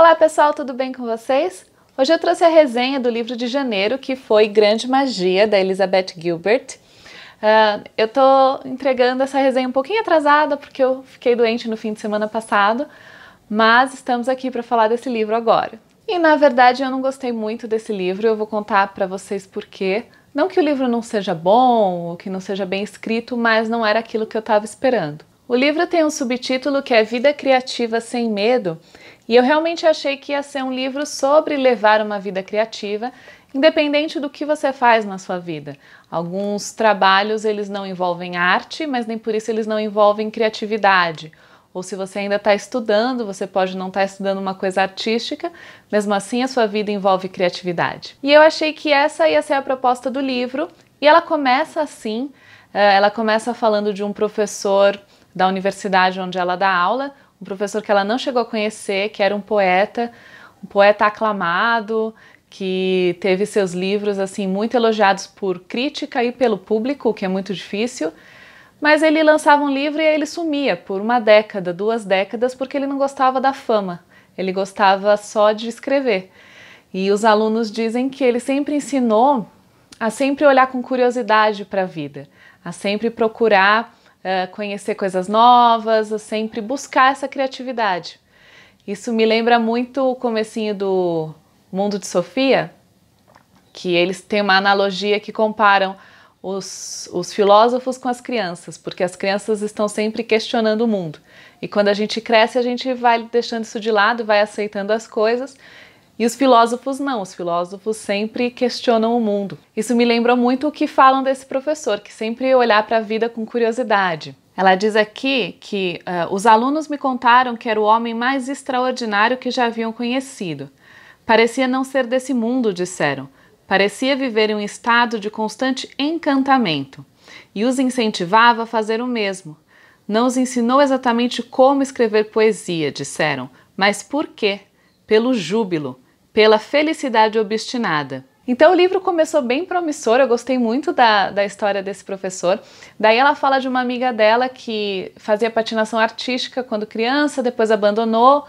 Olá pessoal, tudo bem com vocês? Hoje eu trouxe a resenha do livro de janeiro, que foi Grande Magia, da Elizabeth Gilbert. Eu tô entregando essa resenha um pouquinho atrasada, porque eu fiquei doente no fim de semana passado, mas estamos aqui para falar desse livro agora. E na verdade eu não gostei muito desse livro, eu vou contar para vocês por quê. Não que o livro não seja bom, ou que não seja bem escrito, mas não era aquilo que eu estava esperando. O livro tem um subtítulo que é Vida Criativa Sem Medo, e eu realmente achei que ia ser um livro sobre levar uma vida criativa, independente do que você faz na sua vida. Alguns trabalhos eles não envolvem arte, mas nem por isso eles não envolvem criatividade. Ou se você ainda está estudando, você pode não estar estudando uma coisa artística, mesmo assim a sua vida envolve criatividade. E eu achei que essa ia ser a proposta do livro, e ela começa assim, ela começa falando de um professor da universidade onde ela dá aula, um professor que ela não chegou a conhecer, que era um poeta aclamado, que teve seus livros assim muito elogiados por crítica e pelo público, o que é muito difícil, mas ele lançava um livro e aí ele sumia por uma década, 2 décadas, porque ele não gostava da fama, ele gostava só de escrever. E os alunos dizem que ele sempre ensinou a sempre olhar com curiosidade para a vida, a sempre procurar conhecer coisas novas, sempre buscar essa criatividade. Isso me lembra muito o comecinho do Mundo de Sofia, que eles têm uma analogia que comparam os filósofos com as crianças, porque as crianças estão sempre questionando o mundo. E quando a gente cresce, a gente vai deixando isso de lado, vai aceitando as coisas. E os filósofos não, os filósofos sempre questionam o mundo. Isso me lembra muito o que falam desse professor, que sempre olhar para a vida com curiosidade. Ela diz aqui que os alunos me contaram que era o homem mais extraordinário que já haviam conhecido. Parecia não ser desse mundo, disseram. Parecia viver em um estado de constante encantamento. E os incentivava a fazer o mesmo. Não os ensinou exatamente como escrever poesia, disseram, mas por quê? Pelo júbilo, pela felicidade obstinada. Então o livro começou bem promissor, eu gostei muito da história desse professor. Daí ela fala de uma amiga dela que fazia patinação artística quando criança, depois abandonou,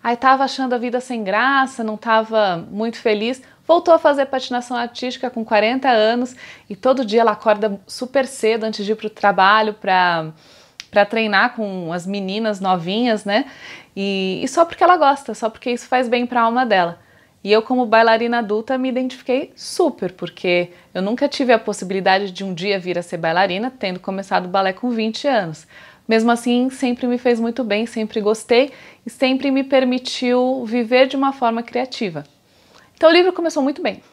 aí estava achando a vida sem graça, não estava muito feliz, voltou a fazer patinação artística com 40 anos e todo dia ela acorda super cedo antes de ir para o trabalho para treinar com as meninas novinhas, né? E só porque ela gosta, só porque isso faz bem para a alma dela. E eu, como bailarina adulta, me identifiquei super, porque eu nunca tive a possibilidade de um dia vir a ser bailarina, tendo começado o balé com 20 anos. Mesmo assim, sempre me fez muito bem, sempre gostei e sempre me permitiu viver de uma forma criativa. Então o livro começou muito bem.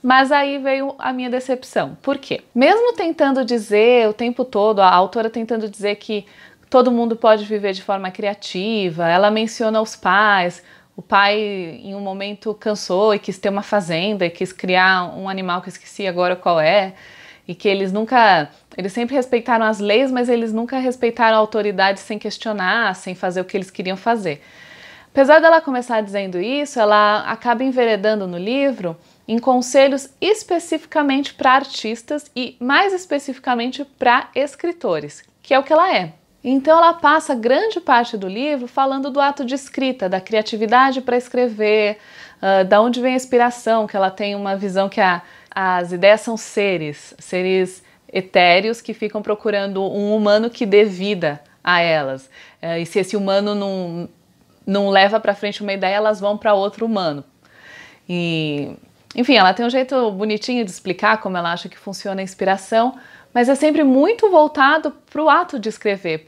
Mas aí veio a minha decepção. Por quê? Mesmo tentando dizer o tempo todo, a autora tentando dizer que todo mundo pode viver de forma criativa, ela menciona os pais. O pai, em um momento, cansou e quis ter uma fazenda e quis criar um animal que eu esqueci agora qual é. E que eles sempre respeitaram as leis, mas eles nunca respeitaram a autoridade sem questionar, sem fazer o que eles queriam fazer. Apesar dela começar dizendo isso, ela acaba enveredando no livro em conselhos especificamente para artistas e mais especificamente para escritores, que é o que ela é. Então ela passa grande parte do livro falando do ato de escrita, da criatividade para escrever, da onde vem a inspiração, que ela tem uma visão que as ideias são seres etéreos que ficam procurando um humano que dê vida a elas. E se esse humano não leva para frente uma ideia, elas vão para outro humano. E, enfim, ela tem um jeito bonitinho de explicar como ela acha que funciona a inspiração, mas é sempre muito voltado para o ato de escrever,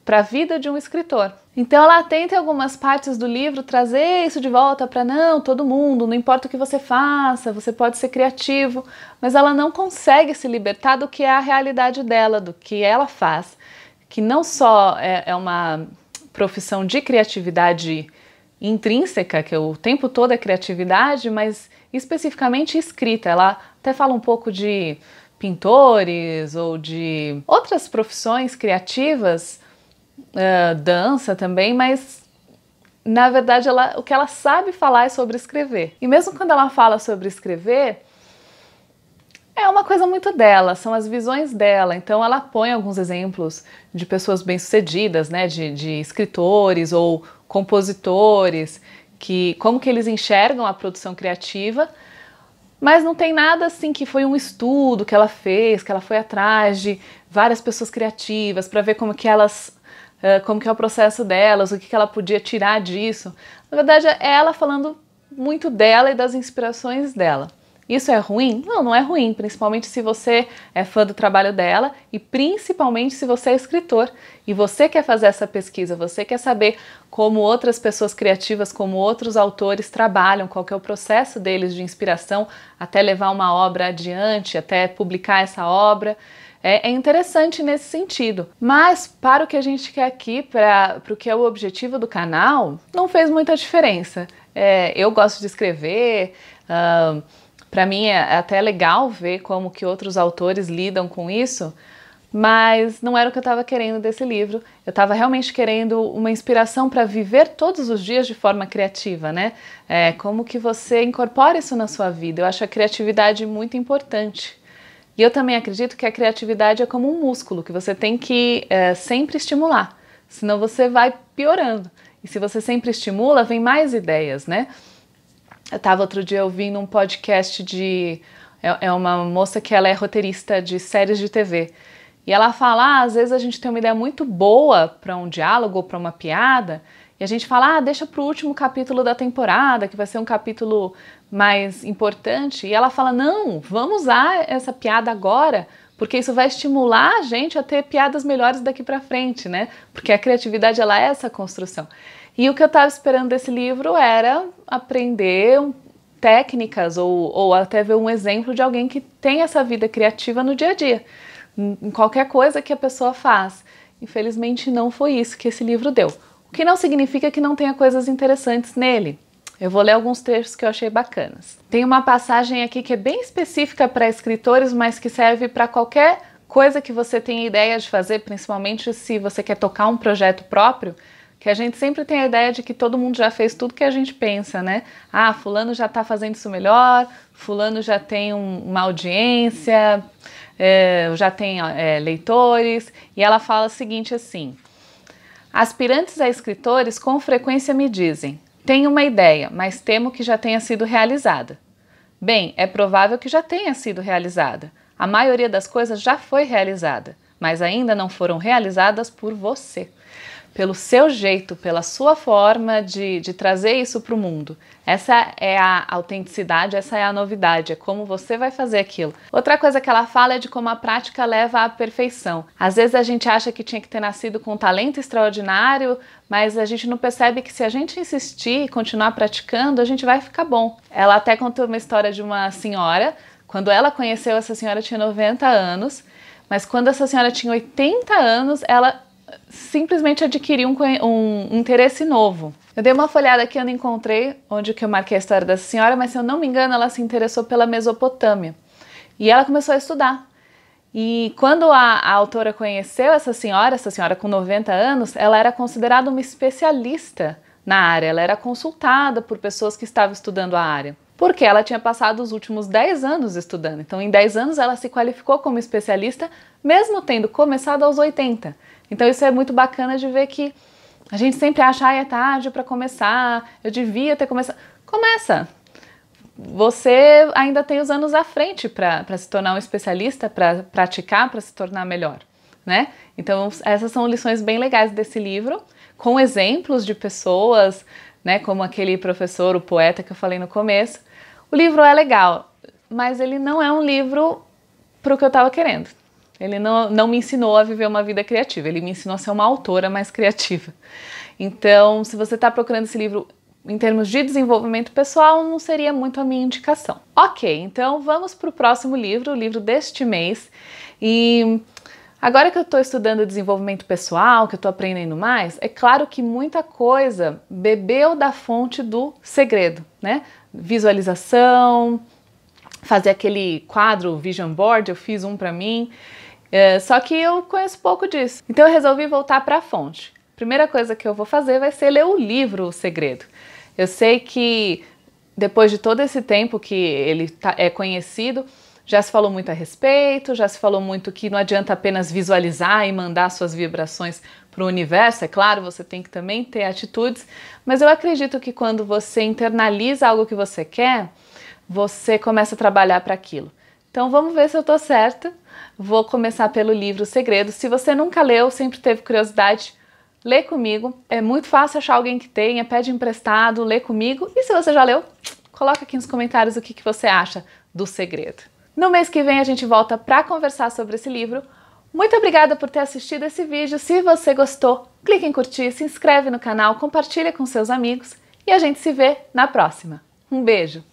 para a vida de um escritor. Então ela tenta em algumas partes do livro trazer isso de volta para não, todo mundo, não importa o que você faça, você pode ser criativo, mas ela não consegue se libertar do que é a realidade dela, do que ela faz, que não só é uma profissão de criatividade intrínseca, que o tempo todo é criatividade, mas especificamente escrita. Ela até fala um pouco de pintores ou de outras profissões criativas, dança também, mas na verdade o que ela sabe falar é sobre escrever. E mesmo quando ela fala sobre escrever, é uma coisa muito dela, são as visões dela. Então ela põe alguns exemplos de pessoas bem-sucedidas, né, de escritores ou compositores como que eles enxergam a produção criativa, mas não tem nada assim que foi um estudo que ela fez, que ela foi atrás de várias pessoas criativas para ver como que é o processo delas, o que ela podia tirar disso. Na verdade, é ela falando muito dela e das inspirações dela. Isso é ruim? Não, não é ruim, principalmente se você é fã do trabalho dela e principalmente se você é escritor e você quer fazer essa pesquisa, você quer saber como outras pessoas criativas, como outros autores trabalham, qual que é o processo deles de inspiração até levar uma obra adiante, até publicar essa obra. É interessante nesse sentido, mas para o que a gente quer aqui, para o que é o objetivo do canal, não fez muita diferença. Eu gosto de escrever, para mim é até legal ver como que outros autores lidam com isso, mas não era o que eu estava querendo desse livro. Eu estava realmente querendo uma inspiração para viver todos os dias de forma criativa, né? Como que você incorpora isso na sua vida. Eu acho a criatividade muito importante. E eu também acredito que a criatividade é como um músculo que você tem que sempre estimular, senão você vai piorando. E se você sempre estimula, vem mais ideias, né? Eu estava outro dia ouvindo um podcast é uma moça que ela é roteirista de séries de TV. E ela fala, às vezes a gente tem uma ideia muito boa para um diálogo ou para uma piada, e a gente fala, deixa para o último capítulo da temporada, que vai ser um capítulo mais importante. E ela fala, não, vamos usar essa piada agora, porque isso vai estimular a gente a ter piadas melhores daqui para frente, né? Porque a criatividade, ela é essa construção. E o que eu estava esperando desse livro era aprender técnicas ou até ver um exemplo de alguém que tem essa vida criativa no dia a dia, em qualquer coisa que a pessoa faz. Infelizmente não foi isso que esse livro deu. O que não significa que não tenha coisas interessantes nele. Eu vou ler alguns trechos que eu achei bacanas. Tem uma passagem aqui que é bem específica para escritores, mas que serve para qualquer coisa que você tenha ideia de fazer, principalmente se você quer tocar um projeto próprio, que a gente sempre tem a ideia de que todo mundo já fez tudo que a gente pensa, né? Fulano já está fazendo isso melhor, fulano já tem uma audiência, já tem leitores, e ela fala o seguinte assim: aspirantes a escritores com frequência me dizem, tenho uma ideia, mas temo que já tenha sido realizada. Bem, é provável que já tenha sido realizada. A maioria das coisas já foi realizada, mas ainda não foram realizadas por você. Pelo seu jeito, pela sua forma de trazer isso para o mundo. Essa é a autenticidade, essa é a novidade, é como você vai fazer aquilo. Outra coisa que ela fala é de como a prática leva à perfeição. Às vezes a gente acha que tinha que ter nascido com um talento extraordinário, mas a gente não percebe que se a gente insistir e continuar praticando, a gente vai ficar bom. Ela até contou uma história de uma senhora, quando ela conheceu essa senhora tinha 90 anos, mas quando essa senhora tinha 80 anos, ela simplesmente adquiri um interesse novo. Eu dei uma folhada aqui, eu não encontrei onde que eu marquei a história dessa senhora, mas se eu não me engano, ela se interessou pela Mesopotâmia. E ela começou a estudar. E quando a autora conheceu essa senhora com 90 anos, ela era considerada uma especialista na área, ela era consultada por pessoas que estavam estudando a área. Porque ela tinha passado os últimos 10 anos estudando. Então, em 10 anos, ela se qualificou como especialista, mesmo tendo começado aos 80. Então isso é muito bacana de ver que a gente sempre acha, é tarde para começar, eu devia ter começado. Começa! Você ainda tem os anos à frente para se tornar um especialista, para praticar, para se tornar melhor, né? Então essas são lições bem legais desse livro, com exemplos de pessoas, né, como aquele professor, o poeta que eu falei no começo. O livro é legal, mas ele não é um livro para o que eu estava querendo. Ele não me ensinou a viver uma vida criativa, ele me ensinou a ser uma autora mais criativa. Então, se você está procurando esse livro em termos de desenvolvimento pessoal, não seria muito a minha indicação. Ok, então vamos para o próximo livro, o livro deste mês. E agora que eu estou estudando desenvolvimento pessoal, que eu estou aprendendo mais, é claro que muita coisa bebeu da fonte do segredo, né? Visualização, fazer aquele quadro Vision Board, eu fiz um para mim. Só que eu conheço pouco disso. Então eu resolvi voltar para a fonte. Primeira coisa que eu vou fazer vai ser ler o livro O Segredo. Eu sei que depois de todo esse tempo que ele é conhecido, Já se falou muito a respeito, já se falou muito que não adianta apenas visualizar e mandar suas vibrações para o universo, é claro, você tem que também ter atitudes, mas eu acredito que quando você internaliza algo que você quer, você começa a trabalhar para aquilo. Então vamos ver se eu estou certa. Vou começar pelo livro Segredos. Se você nunca leu, sempre teve curiosidade, lê comigo. É muito fácil achar alguém que tenha, pede emprestado, lê comigo. E se você já leu, coloca aqui nos comentários o que você acha do Segredo. No mês que vem a gente volta para conversar sobre esse livro. Muito obrigada por ter assistido esse vídeo. Se você gostou, clique em curtir, se inscreve no canal, compartilha com seus amigos e a gente se vê na próxima. Um beijo!